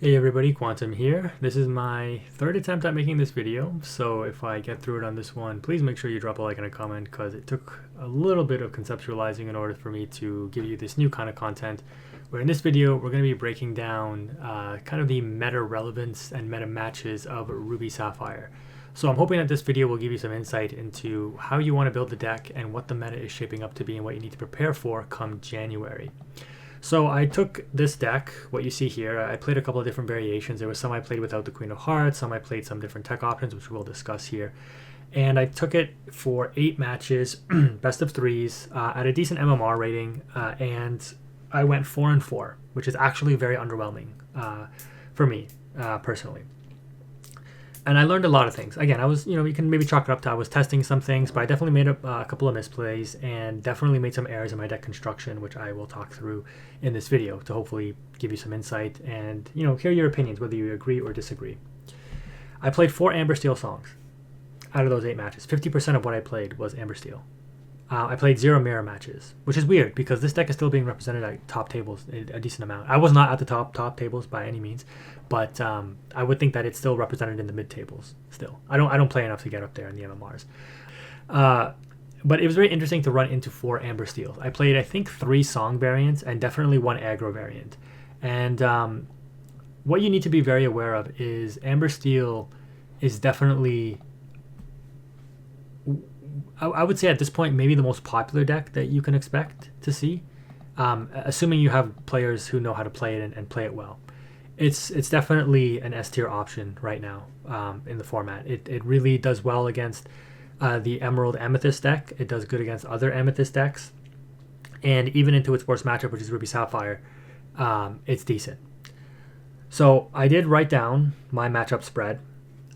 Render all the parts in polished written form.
Hey everybody, Quantum here. This is my third attempt at making this video, so if I get through it on this one, please make sure you drop a like and a comment because it took a little bit of conceptualizing in order for me to give you this new kind of content, where in this video we're going to be breaking down kind of the meta relevance and meta matches of Ruby Sapphire. So I'm hoping that this video will give you some insight into how you want to build the deck and what the meta is shaping up to be and what you need to prepare for come January. So I took this deck, what you see here, I played a couple of different variations. There was some I played without the Queen of Hearts, some I played some different tech options, which we'll discuss here. And I took it for 8 matches, best of 3s, at a decent MMR rating, and I went 4-4, which is actually very underwhelming for me, personally. And I learned a lot of things. Again, you can maybe chalk it up to I was testing some things, but I definitely made a couple of misplays and definitely made some errors in my deck construction, which I will talk through in this video to hopefully give you some insight and, hear your opinions, whether you agree or disagree. I played 4 Amber Steel songs out of those 8 matches. 50% of what I played was Amber Steel. I played 0 mirror matches, which is weird because this deck is still being represented at top tables a decent amount. I was not at the top tables by any means, but I would think that it's still represented in the mid tables. Still, I don't play enough to get up there in the MMRs. But it was very interesting to run into 4 Amber Steels. I played, I think, 3 song variants and definitely 1 aggro variant. And what you need to be very aware of is Amber Steel is definitely, I would say at this point, maybe the most popular deck that you can expect to see, assuming you have players who know how to play it and play it well. It's definitely an S tier option right now in the format. It really does well against the Emerald Amethyst deck. It does good against other Amethyst decks. And even into its worst matchup, which is Ruby Sapphire, it's decent. So I did write down my matchup spread.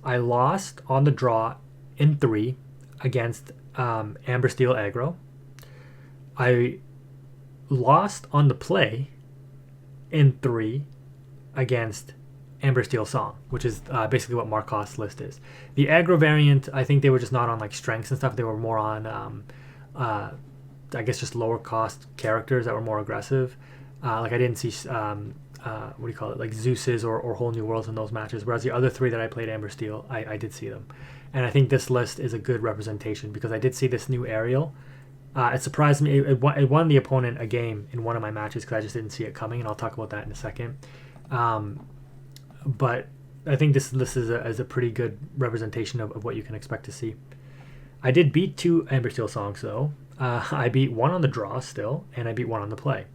I lost on the draw in 3 against Amber Steel Aggro. I lost on the play in 3 against Amber Steel Song, which is basically what Markov's list is. The aggro variant, I think they were just not on like strengths and stuff. They were more on, I guess, just lower cost characters that were more aggressive. Like I didn't see, what do you call it, like Zeus's or Whole New Worlds in those matches. Whereas the other 3 that I played Amber Steel, I did see them. And I think this list is a good representation because I did see this new aerial. It surprised me. It won the opponent a game in one of my matches because I just didn't see it coming, and I'll talk about that in a second. But I think this list is a pretty good representation of what you can expect to see. I did beat 2 Amber Steel songs, though. I beat 1 on the draw still, and I beat 1 on the play.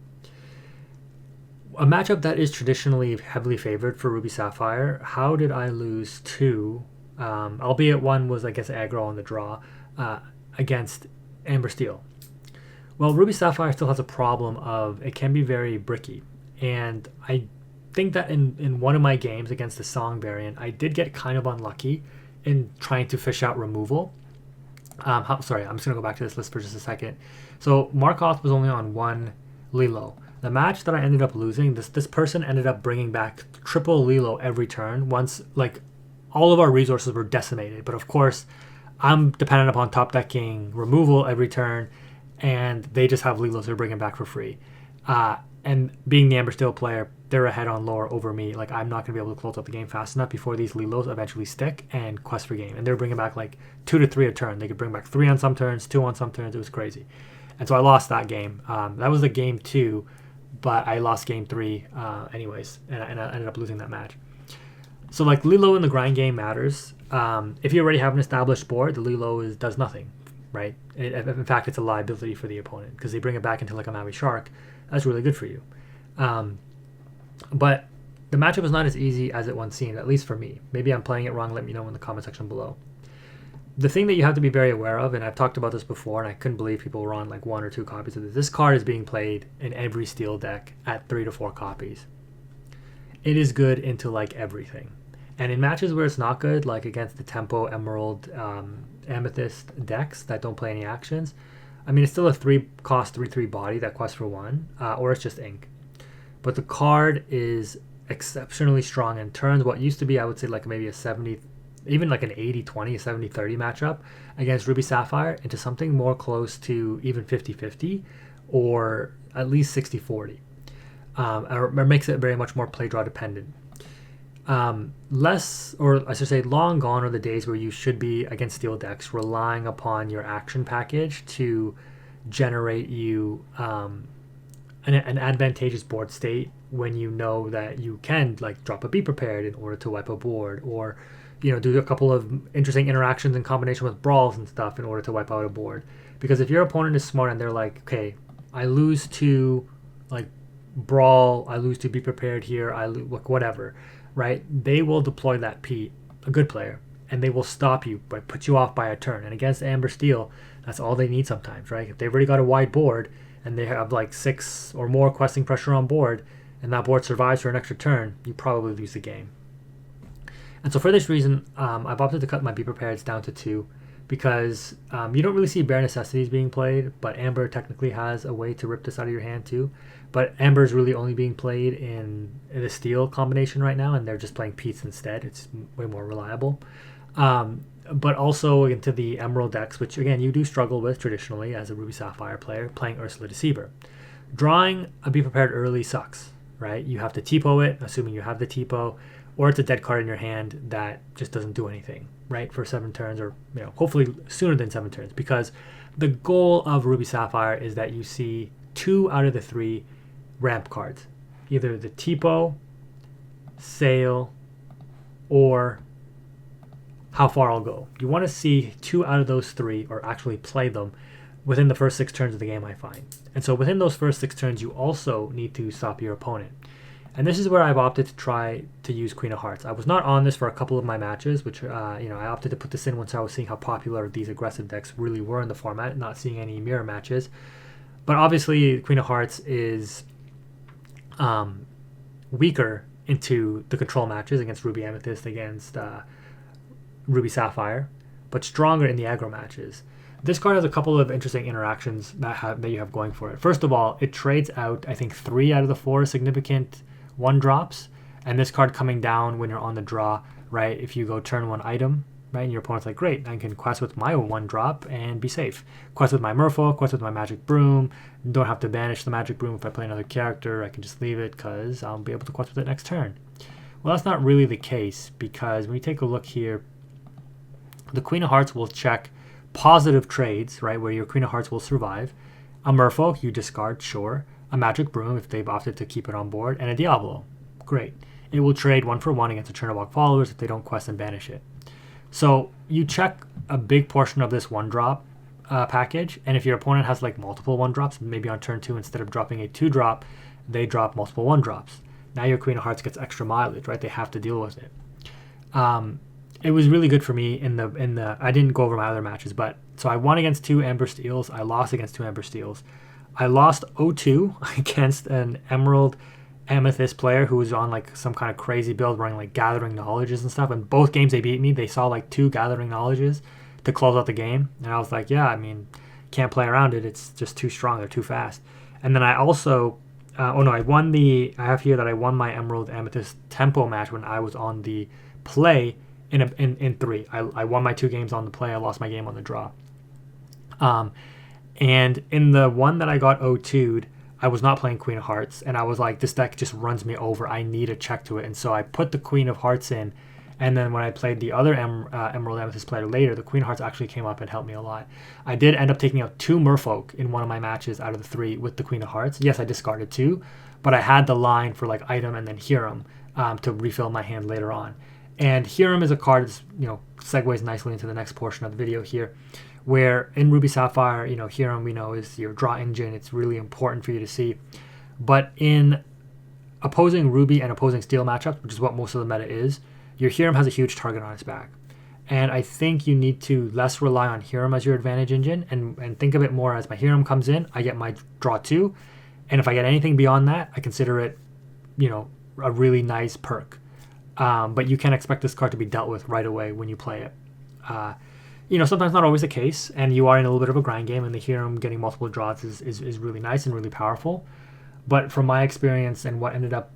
A matchup that is traditionally heavily favored for Ruby Sapphire. How did I lose 2? Albeit 1 was, I guess, aggro on the draw against Amber Steel. Well, Ruby Sapphire still has a problem of it can be very bricky. And I think that in one of my games against the song variant, I did get kind of unlucky in trying to fish out removal. Sorry, I'm just going to go back to this list for just a second. So Markov was only on 1 Lilo. The match that I ended up losing, this person ended up bringing back triple Lilo every turn once, like, all of our resources were decimated. But of course, I'm dependent upon top decking removal every turn, and they just have Lilos they're bringing back for free. And being the Amber Steel player, they're ahead on lore over me. Like, I'm not going to be able to close up the game fast enough before these Lilos eventually stick and quest for game. And they're bringing back like 2 to 3 a turn. They could bring back 3 on some turns, 2 on some turns. It was crazy. And so I lost that game. That was the game 2, but I lost game 3 anyways, and I ended up losing that match. So like Lilo in the grind game matters. If you already have an established board, the Lilo does nothing, right? In fact, it's a liability for the opponent because they bring it back into like a Maui Shark. That's really good for you. But the matchup is not as easy as it once seemed, at least for me. Maybe I'm playing it wrong. Let me know in the comment section below. The thing that you have to be very aware of, and I've talked about this before, and I couldn't believe people were on like 1 or 2 copies of this. This card is being played in every Steel deck at 3 to 4 copies. It is good into like everything. And in matches where it's not good, like against the Tempo, Emerald, Amethyst decks that don't play any actions, I mean, it's still a 3-cost 3/3 body that quests for 1, or it's just ink. But the card is exceptionally strong in turns. What used to be, I would say, like maybe a 70, even like an 80-20, a 70-30 matchup against Ruby Sapphire into something more close to even 50-50 or at least 60-40. Or makes it very much more play draw dependent. less, or I should say long gone are the days where you should be against steel decks relying upon your action package to generate you an advantageous board state when you know that you can like drop a Be Prepared in order to wipe a board, or do a couple of interesting interactions in combination with brawls and stuff in order to wipe out a board. Because if your opponent is smart and they're like, okay, I lose to like brawl, I lose to Be Prepared here, I lose whatever, right? They will deploy that P, a good player, and they will stop you, but put you off by a turn. And against Amber Steel, that's all they need sometimes, right? If they've already got a wide board and they have like 6 or more questing pressure on board, and that board survives for an extra turn, you probably lose the game. And so for this reason, I've opted to cut my Be Prepareds down to 2, because you don't really see Bare Necessities being played, but Amber technically has a way to rip this out of your hand too. But Amber is really only being played in the Steel combination right now, and they're just playing Peats instead. It's way more reliable. But also into the Emerald decks, which again you do struggle with traditionally as a Ruby Sapphire player, playing Ursula Deceiver. Drawing a Be Prepared early sucks, right? You have to TPO it, assuming you have the TPO, or it's a dead card in your hand that just doesn't do anything, right, for 7 turns, or hopefully sooner than 7 turns, because the goal of Ruby Sapphire is that you see 2 out of the 3 ramp cards, either the TPO, Sail, or How Far I'll Go. You want to see 2 out of those 3, or actually play them within the first 6 turns of the game, I find. And so within those first 6 turns, you also need to stop your opponent. And this is where I've opted to try to use Queen of Hearts. I was not on this for a couple of my matches, which I opted to put this in once I was seeing how popular these aggressive decks really were in the format, not seeing any mirror matches. But obviously, Queen of Hearts is weaker into the control matches against Ruby Amethyst, against Ruby Sapphire, but stronger in the aggro matches. This card has a couple of interesting interactions that you have going for it. First of all, it trades out, I think, 3 out of the 4 significant 1-drops, and this card coming down when you're on the draw, right? If you go turn 1 item, right, and your opponent's like, great, I can quest with my 1-drop and be safe. Quest with my Merfolk, quest with my Magic Broom. Don't have to banish the Magic Broom if I play another character. I can just leave it because I'll be able to quest with it next turn. Well, that's not really the case, because when you take a look here, the Queen of Hearts will check positive trades, right, where your Queen of Hearts will survive. A Merfolk, you discard, sure. A Magic Broom, if they've opted to keep it on board. And a Diablo, great. It will trade 1 for 1 against the Chernobog followers if they don't quest and banish it. So you check a big portion of this 1-drop package, and if your opponent has like multiple 1-drops, maybe on turn 2, instead of dropping a 2-drop, they drop multiple 1-drops. Now your Queen of Hearts gets extra mileage, right? They have to deal with it. It was really good for me in the I didn't go over my other matches, but so I won against 2 Amber Steels. I lost against 2 Amber Steels. I lost 0-2 against an Emerald Amethyst player who was on like some kind of crazy build running like Gathering Knowledges and stuff. And both games they beat me, they saw like 2 Gathering Knowledges to close out the game. And I was like, yeah, I mean, can't play around it. It's just too strong. They're too fast. And then I also, I have here that I won my Emerald Amethyst tempo match when I was on the play in 3. I won my 2 games on the play. I lost my game on the draw. And in the one that I got 0-2'd, I was not playing Queen of Hearts, and I was like, this deck just runs me over. I need a check to it. And so I put the Queen of Hearts in, and then when I played the other Emerald Amethyst player later, the Queen of Hearts actually came up and helped me a lot. I did end up taking out 2 Merfolk in one of my matches out of the 3 with the Queen of Hearts. Yes, I discarded 2, but I had the line for like item and then Hiram to refill my hand later on. And Hiram is a card that segues nicely into the next portion of the video here, where in Ruby Sapphire, Hiram we know is your draw engine. It's really important for you to see. But in opposing Ruby and opposing Steel matchups, which is what most of the meta is, your Hiram has a huge target on its back. And I think you need to less rely on Hiram as your advantage engine and think of it more as my Hiram comes in, I get my draw 2. And if I get anything beyond that, I consider it, a really nice perk. But you can't expect this card to be dealt with right away when you play it. Sometimes not always the case, and you are in a little bit of a grind game, and the Hiram getting multiple draws is really nice and really powerful. But from my experience and what ended up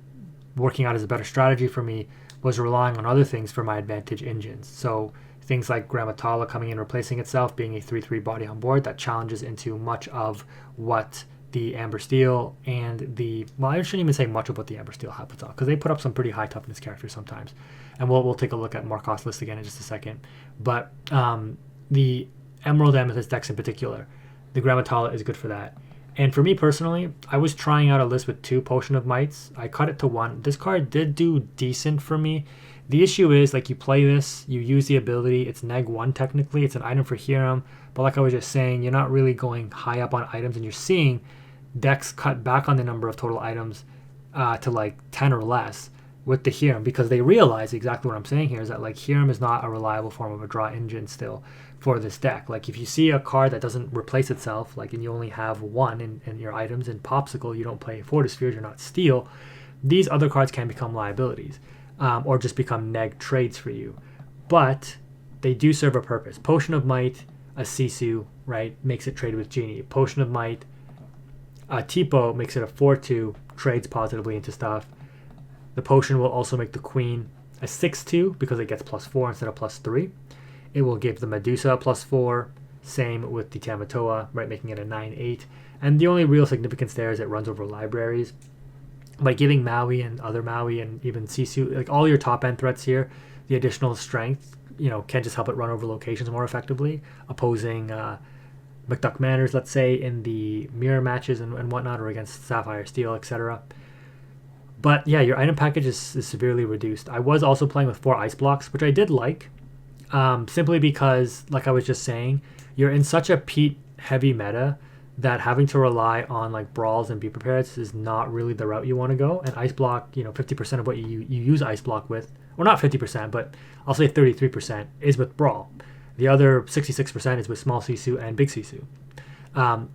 working out as a better strategy for me was relying on other things for my advantage engines. So things like Grammatala coming in, replacing itself, being a 3/3 body on board that challenges into much of what the Amber Steel and the, well, I shouldn't even say much about the Amber Steel Habitat because they put up some pretty high toughness characters sometimes. And we'll take a look at Markos list again in just a second. But the Emerald Amethyst decks in particular, the Grammatala is good for that. And for me personally, I was trying out a list with 2 Potion of Mights. I cut it to 1. This card did do decent for me. The issue is, like, you play this, you use the ability, it's neg 1 technically, it's an item for Hiram, but like I was just saying, you're not really going high up on items, and you're seeing decks cut back on the number of total items to like 10 or less with the Hiram, because they realize exactly what I'm saying here, is that like Hiram is not a reliable form of a draw engine still for this deck. Like if you see a card that doesn't replace itself, like, and you only have 1 in your items, in Popsicle you don't play Fortispheres, you're not Steel, these other cards can become liabilities, or just become neg trades for you. But they do serve a purpose. Potion of Might, a Sisu, right, makes it trade with Genie. Potion of Might, Tipo makes it a 4/2, trades positively into stuff. The potion will also make the Queen a 6/2 because it gets +4 instead of +3. It will give the Medusa a +4. Same with the Tamatoa, right, making it a 9/8. And the only real significance there is it runs over libraries. By giving Maui and other Maui and even Sisu, like all your top end threats here, the additional strength, you know, can just help it run over locations more effectively, opposing McDuck Manors, let's say, in the mirror matches and whatnot, or against Sapphire Steel, etc. But yeah, your item package is severely reduced. I was also playing with 4 ice blocks, which I did like, simply because, like I was just saying, you're in such a Pete heavy meta that having to rely on like brawls and be prepared is not really the route you want to go. And ice block, you know, 50% of what you use ice block with, or not 50%, but I'll say 33% is with brawl. The other 66% is with small Sisu and big Sisu.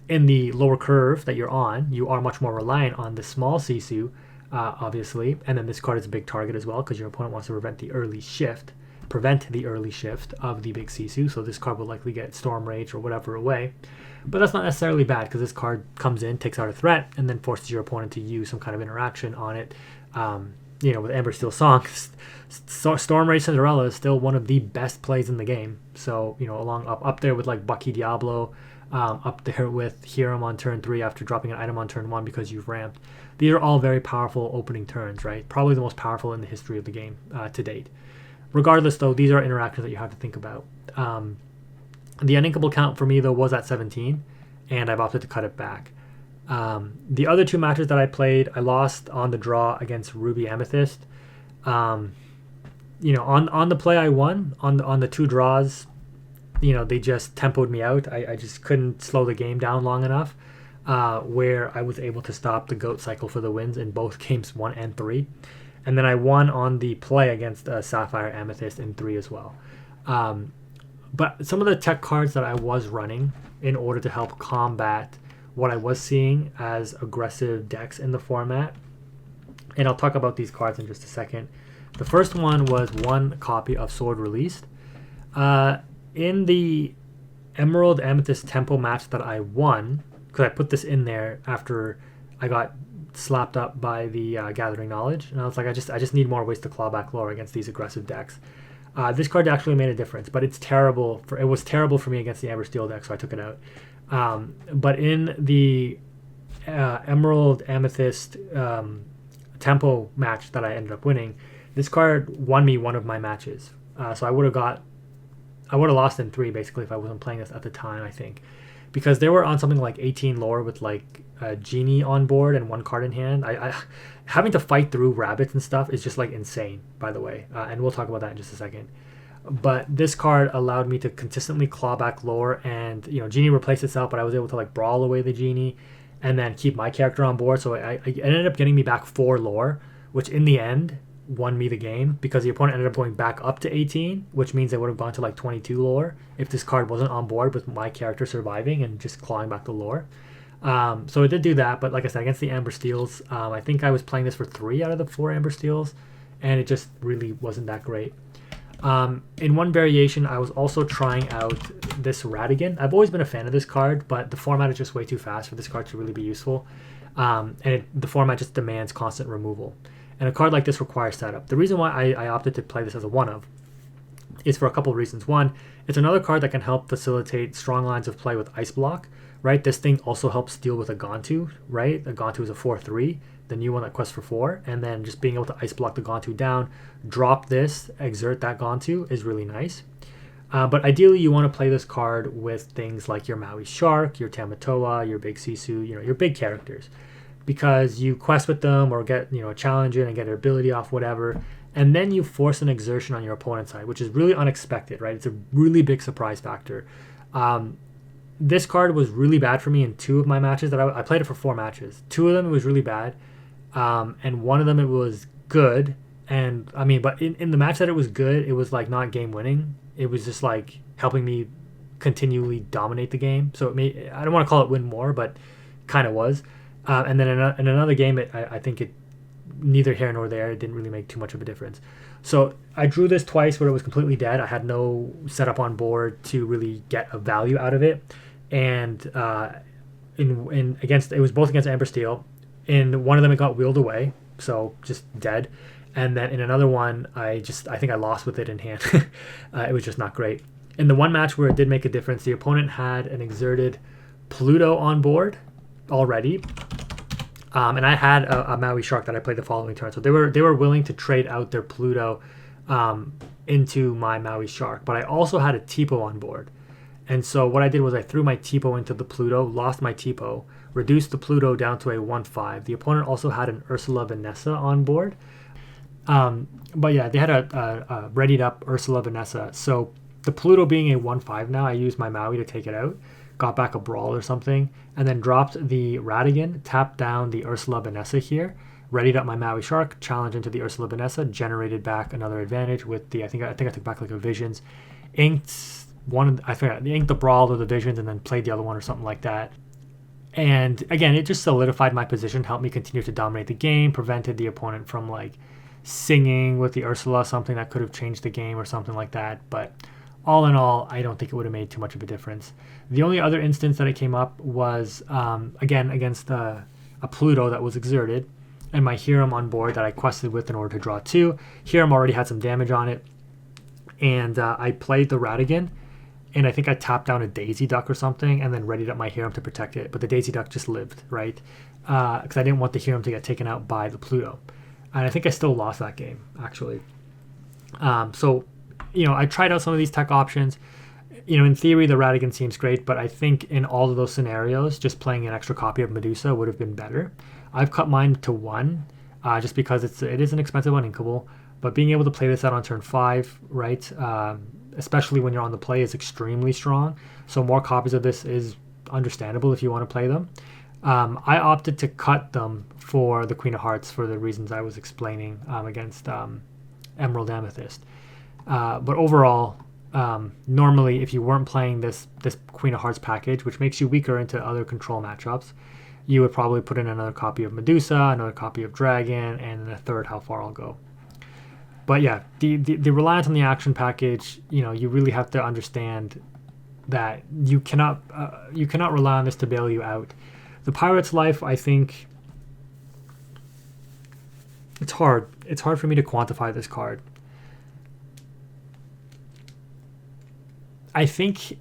In the lower curve that you're on, you are much more reliant on the small Sisu, obviously, and then this card is a big target as well because your opponent wants to prevent the early shift of the big Sisu, so this card will likely get Storm Rage or whatever away. But that's not necessarily bad because this card comes in, takes out a threat, and then forces your opponent to use some kind of interaction on it. You know, with Amber Steel Song, Storm Rage Cinderella is still one of the best plays in the game. So, you know, up there with like Bucky Diablo, up there with Hiram on turn 3 after dropping an item on turn 1 because you've ramped. These are all very powerful opening turns, right? Probably the most powerful in the history of the game to date. Regardless, though, these are interactions that you have to think about. The uninkable count for me, though, was at 17, and I've opted to cut it back. The other 2 matches that I played, I lost on the draw against Ruby Amethyst. You know, on the play I won. On the 2 draws, you know, they just tempoed me out. I just couldn't slow the game down long enough, where I was able to stop the GOAT cycle for the wins in both games 1 and 3. And then I won on the play against Sapphire Amethyst in 3 as well. But some of the tech cards that I was running in order to help combat what I was seeing as aggressive decks in the format, and I'll talk about these cards in just a second. The first one was 1 copy of Sword Released. In the Emerald Amethyst Tempo match that I won, because I put this in there after I got slapped up by the Gathering Knowledge, and I was like, I just need more ways to claw back lore against these aggressive decks. This card actually made a difference, but it was terrible for me against the Amber Steel deck, so I took it out. But in the Emerald Amethyst Tempo match that I ended up winning, this card won me one of my matches. So I would have lost in 3 basically if I wasn't playing this at the time, I think, because they were on something like 18 lore with like a Genie on board and 1 card in hand. I having to fight through rabbits and stuff is just like insane, by the way, and we'll talk about that in just a second. But this card allowed me to consistently claw back lore, and you know, Genie replaced itself, but I was able to like brawl away the Genie and then keep my character on board. So I ended up getting me back 4 lore, which in the end won me the game because the opponent ended up going back up to 18, which means they would have gone to like 22 lore if this card wasn't on board with my character surviving and just clawing back the lore. So it did do that, but like I said, against the Amber Steels, I think I was playing this for 3 out of the 4 Amber Steels, and it just really wasn't that great. In one variation, I was also trying out this Radigan. I've always been a fan of this card, but the format is just way too fast for this card to really be useful, and the format just demands constant removal. And a card like this requires setup. The reason why I opted to play this as a 1-of is for a couple of reasons. One, it's another card that can help facilitate strong lines of play with Ice Block, right? This thing also helps deal with a Gontu, right? A Gontu is a 4/3, the new one that quests for 4, and then just being able to Ice Block the Gontu down, drop this, exert that Gontu is really nice. But ideally, you want to play this card with things like your Maui Shark, your Tamatoa, your Big Sisu, your big characters, because you quest with them or get a challenge in and get their ability off, whatever, and then you force an exertion on your opponent's side, which is really unexpected, right? It's a really big surprise factor. This card was really bad for me in 2 of my matches that I played it for 4 matches. 2 of them it was really bad, and 1 of them it was good. And I mean, but in the match that it was good, it was like not game winning. It was just like helping me continually dominate the game. So I don't want to call it win more, but kind of was. And then in another game, I think it neither here nor there. It didn't really make too much of a difference. So I drew this twice where it was completely dead. I had no setup on board to really get a value out of it. And it was both against Amber Steel. In one of them, it got wheeled away, so just dead. And then in another one, I think I lost with it in hand. It was just not great. In the one match where it did make a difference, the opponent had an exerted Pluto on board already. And I had a Maui Shark that I played the following turn. So they were willing to trade out their Pluto into my Maui Shark. But I also had a Tipo on board. And so what I did was I threw my Tipo into the Pluto, lost my Tipo, reduced the Pluto down to a 1/5. The opponent also had an Ursula Vanessa on board. But yeah, they had a readied up Ursula Vanessa. So the Pluto being a 1/5 now, I used my Maui to take it out, got back a Brawl or something, and then dropped the Radigan, tapped down the Ursula Vanessa here, readied up my Maui Shark, challenged into the Ursula Vanessa, generated back another advantage with the, I think I took back like a Visions, inked the Brawl or the Visions and then played the other one or something like that. And again, it just solidified my position, helped me continue to dominate the game, prevented the opponent from like singing with the Ursula, something that could have changed the game or something like that. But all in all, I don't think it would have made too much of a difference. The only other instance that it came up was, again, against a Pluto that was exerted, and my Hiram on board that I quested with in order to draw 2. Hiram already had some damage on it, and I played the Radigan, and I think I tapped down a Daisy Duck or something, and then readied up my Hiram to protect it. But the Daisy Duck just lived, right? Because I didn't want the Hiram to get taken out by the Pluto. And I think I still lost that game, actually. So, I tried out some of these tech options. In theory, the Radigan seems great, but I think in all of those scenarios, just playing an extra copy of Medusa would have been better. I've cut mine to 1, just because it is an expensive uninkable, but being able to play this out on turn 5, right, especially when you're on the play, is extremely strong. So more copies of this is understandable if you want to play them. I opted to cut them for the Queen of Hearts for the reasons I was explaining against Emerald Amethyst. But overall, normally if you weren't playing this Queen of Hearts package, which makes you weaker into other control matchups, you would probably put in another copy of Medusa, another copy of Dragon, and then a third How Far I'll Go. But yeah, the reliance on the action package, you really have to understand that you cannot rely on this to bail you out. The Pirate's Life, I think, it's hard. It's hard for me to quantify this card. I think,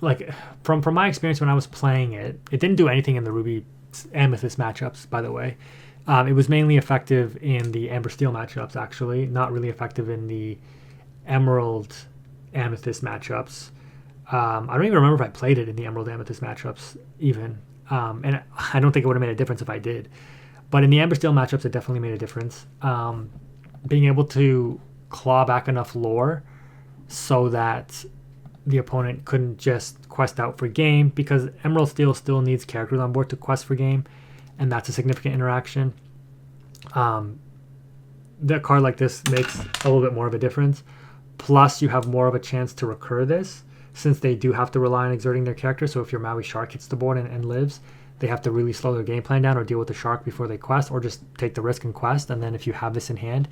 like, from my experience when I was playing it didn't do anything in the Ruby Amethyst matchups, by the way. It was mainly effective in the Amber Steel matchups, actually. Not really effective in the Emerald Amethyst matchups. I don't even remember if I played it in the Emerald Amethyst matchups, even. And I don't think it would have made a difference if I did. But in the Amber Steel matchups, it definitely made a difference. Being able to claw back enough lore so that the opponent couldn't just quest out for game, because Emerald Steel still needs characters on board to quest for game, and that's a significant interaction. The card like this makes a little bit more of a difference. Plus, you have more of a chance to recur this, since they do have to rely on exerting their character. So if your Maui Shark hits the board and lives, they have to really slow their game plan down or deal with the Shark before they quest, or just take the risk and quest. And then if you have this in hand,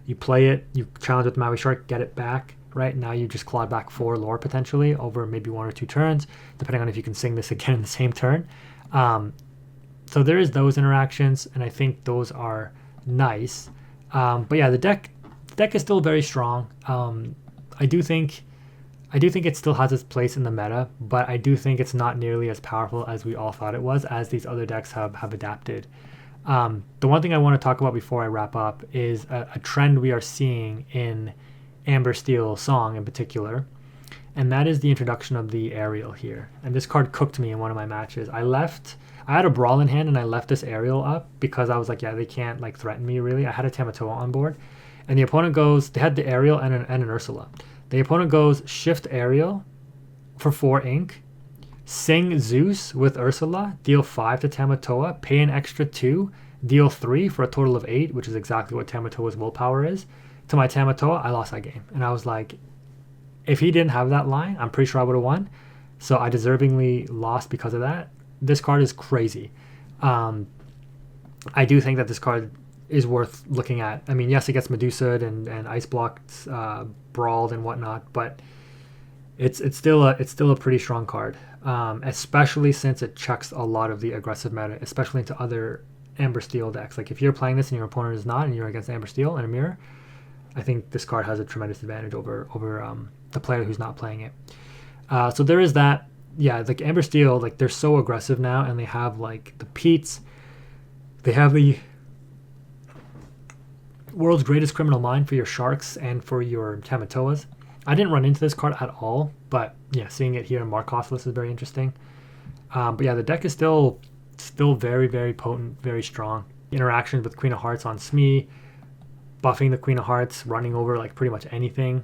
you play it, you challenge with Maui Shark, get it back. Right now you just clawed back 4 lore potentially over maybe 1 or 2 turns, depending on if you can sing this again in the same turn. So there is those interactions, and I think those are nice. But yeah, the deck deck is still very strong. I do think it still has its place in the meta, but I do think it's not nearly as powerful as we all thought it was, as these other decks have adapted. The one thing I want to talk about before I wrap up is a trend we are seeing in Amber Steel Song in particular, and that is the introduction of the Aerial here. And this card cooked me in one of my matches. I had a Brawl in hand and I left this Aerial up because I was like, yeah, they can't like threaten me really. I had a Tamatoa on board, and the opponent goes, they had the Aerial and an Ursula. The opponent goes Shift Aerial for 4 ink, Sing Zeus with Ursula, deal 5 to Tamatoa, pay an extra 2, deal 3 for a total of 8, which is exactly what Tamatoa's willpower is. To my Tamatoa, I lost that game. And I was like, if he didn't have that line, I'm pretty sure I would have won. So I deservingly lost because of that. This card is crazy. I do think that this card is worth looking at. I mean, yes, it gets Medusa'd and Ice Blocked, Brawled and whatnot, but it's still a pretty strong card, especially since it checks a lot of the aggressive meta, especially into other Amber Steel decks. Like if you're playing this and your opponent is not, and you're against Amber Steel and a mirror, I think this card has a tremendous advantage over the player who's not playing it. So there is that. Yeah, like Amber Steel, like they're so aggressive now, and they have like the Peats, they have the world's greatest criminal mind for your Sharks and for your Tamatoas. I didn't run into this card at all, but yeah, seeing it here in Markoslis is very interesting. But yeah, the deck is still very, very potent, very strong. Interactions with Queen of Hearts on Smee, buffing the Queen of Hearts, running over like pretty much anything.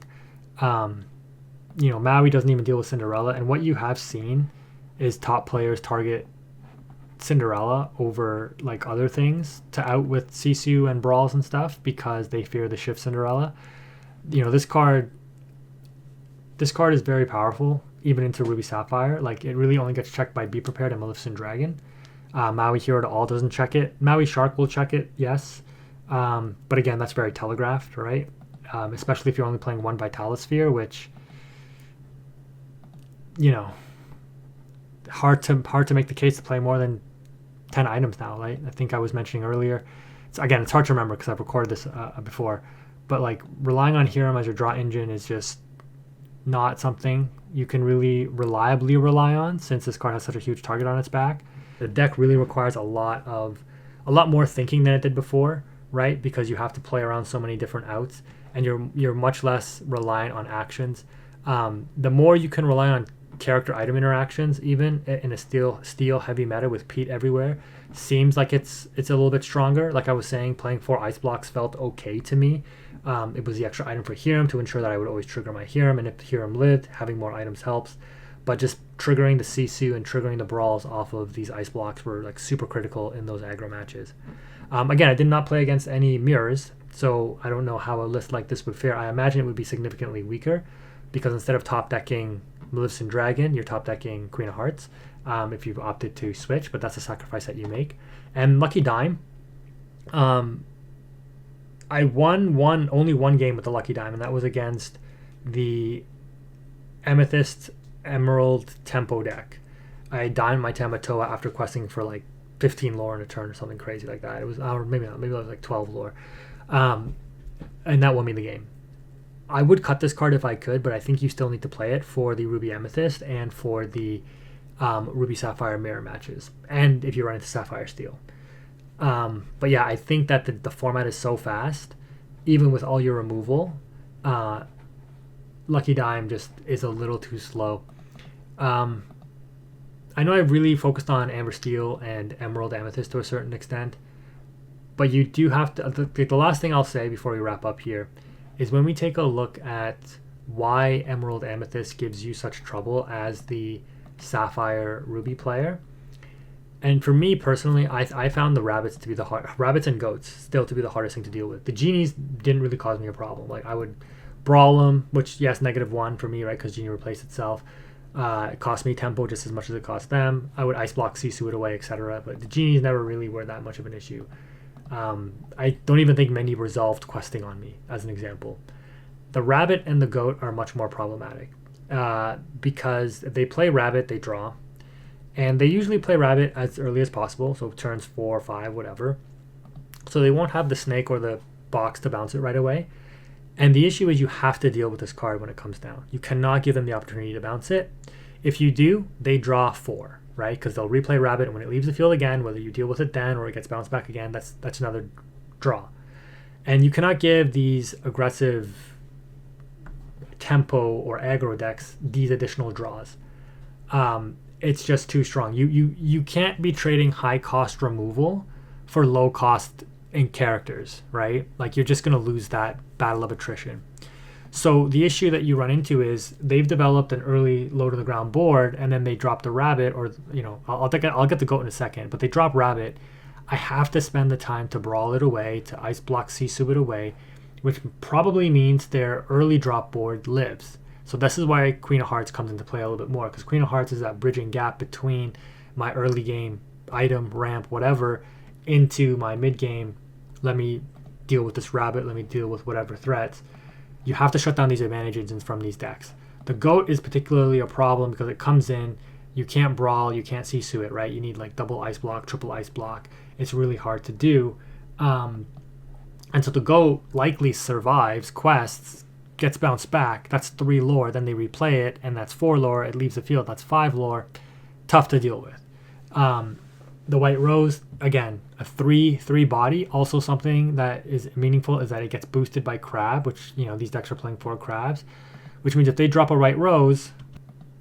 Maui doesn't even deal with Cinderella, and what you have seen is top players target Cinderella over like other things to out with Sisu and Brawls and stuff because they fear the shift Cinderella. This card is very powerful, even into Ruby Sapphire. Like it really only gets checked by Be Prepared and Maleficent Dragon. Maui Hero to All doesn't check it. Maui Shark will check it, yes. But again, that's very telegraphed, right? Especially if you're only playing one Vitalosphere, which, hard to make the case to play more than 10 items now, right? I think I was mentioning earlier. It's hard to remember because I've recorded this before. But like relying on Hiram as your draw engine is just not something you can really reliably rely on, since this card has such a huge target on its back. The deck really requires a lot more thinking than it did before, right? Because you have to play around so many different outs, and you're much less reliant on actions. The more you can rely on character item interactions, even in a steel heavy meta with Pete everywhere, seems like it's a little bit stronger. Like I was saying, playing 4 ice blocks felt okay to me. It was the extra item for Hiram to ensure that I would always trigger my Hiram, and if Hiram lived, having more items helps. But just triggering the Sisu and triggering the Brawls off of these ice blocks were like super critical in those aggro matches. Again, I did not play against any mirrors, so I don't know how a list like this would fare. I imagine it would be significantly weaker, because instead of top decking Maleficent Dragon, you're top decking Queen of Hearts, if you've opted to switch, but that's a sacrifice that you make. And Lucky Dime, I won only one game with the Lucky Dime, and that was against the Amethyst Emerald Tempo deck. I dimed my Tamatoa after questing for like 15 lore in a turn or something crazy like that. It was, or maybe not, maybe it was like 12 lore. And that won me the game. I would cut this card if I could, but I think you still need to play it for the Ruby Amethyst and for the Ruby Sapphire Mirror matches, and if you run into Sapphire Steel. But yeah, I think that the format is so fast, even with all your removal, Lucky Dime just is a little too slow. I know I've really focused on Amber Steel and Emerald Amethyst to a certain extent, but you do have to, the last thing I'll say before we wrap up here is when we take a look at why Emerald Amethyst gives you such trouble as the Sapphire Ruby player. And for me personally, I found the rabbits to be rabbits and goats still to be the hardest thing to deal with. The genies didn't really cause me a problem. Like I would brawl them, which yes, -1 for me, right? Because genie replaced itself. It cost me tempo just as much as it cost them. I would ice block, Sisu it away, etc. But the genies never really were that much of an issue. I don't even think many resolved questing on me, as an example. The rabbit and the goat are much more problematic because if they play rabbit, they draw. And they usually play rabbit as early as possible, so turns 4 or 5, whatever. So they won't have the snake or the box to bounce it right away. And the issue is you have to deal with this card when it comes down. You cannot give them the opportunity to bounce it. If you do, they draw 4, right? Because they'll replay Rabbit, and when it leaves the field again, whether you deal with it then or it gets bounced back again, that's another draw. And you cannot give these aggressive tempo or aggro decks these additional draws. It's just too strong. You can't be trading high cost removal for low cost in characters, right? Like, you're just going to lose that battle of attrition. So the issue that you run into is they've developed an early low to the ground board, and then they drop the Rabbit, or I'll get the Goat in a second, but they drop Rabbit. I have to spend the time to brawl it away, to ice block Sisu it away, which probably means their early drop board lives. So this is why Queen of Hearts comes into play a little bit more, because Queen of Hearts is that bridging gap between my early game item, ramp, whatever, into my mid game. Let me deal with this Rabbit, let me deal with whatever threats. You have to shut down these advantage engines from these decks. The Goat is particularly a problem because it comes in, you can't brawl, you can't Sisu it, right? You need like double ice block, triple ice block. It's really hard to do. And so the Goat likely survives quests, gets bounced back. That's 3 lore. Then they replay it, and that's 4 lore. It leaves the field. That's 5 lore. Tough to deal with. The White Rose, again, a 3/3 body. Also something that is meaningful is that it gets boosted by Crab, which, these decks are playing 4 Crabs, which means if they drop a White Rose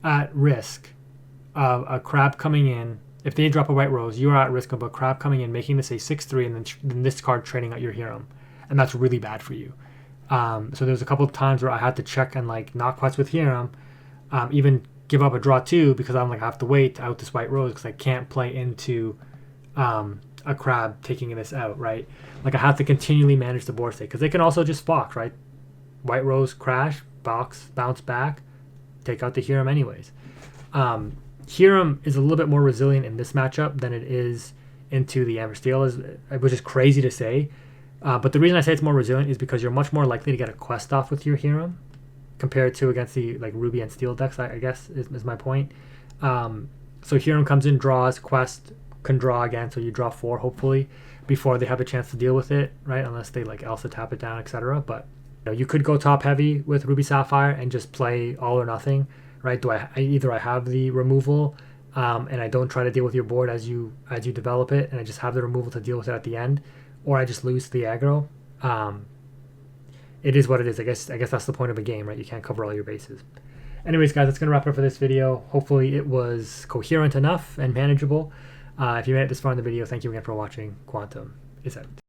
at risk of a Crab coming in, if they drop a White Rose, you are at risk of a Crab coming in, making this a 6/3, and then this card trading out your Hiram. And that's really bad for you. So there's a couple of times where I had to check and not quest with Hiram, even give up a draw 2 because I'm I have to wait out this White Rose because I can't play into a Crab taking this out, right? I have to continually manage the board state because they can also just Fox, right? White Rose, crash, box, bounce back, take out the Hiram anyways. Hiram is a little bit more resilient in this matchup than it is into the Amber Steel, which is crazy to say. But the reason I say it's more resilient is because you're much more likely to get a quest off with your Hiram compared to against the Ruby and Steel decks, I guess is my point. So Hiram comes in, draws, quest, can draw again, so you draw 4 hopefully before they have a chance to deal with it, right? Unless they Elsa tap it down, etc. But you could go top heavy with Ruby Sapphire and just play all or nothing, right? Either I have the removal and I don't try to deal with your board as you develop it, and I just have the removal to deal with it at the end, or I just lose the aggro. It is what it is. I guess that's the point of a game, right? You can't cover all your bases. Anyways, guys, that's going to wrap it up for this video. Hopefully it was coherent enough and manageable. If you made it this far in the video, thank you again for watching. Quantum is out.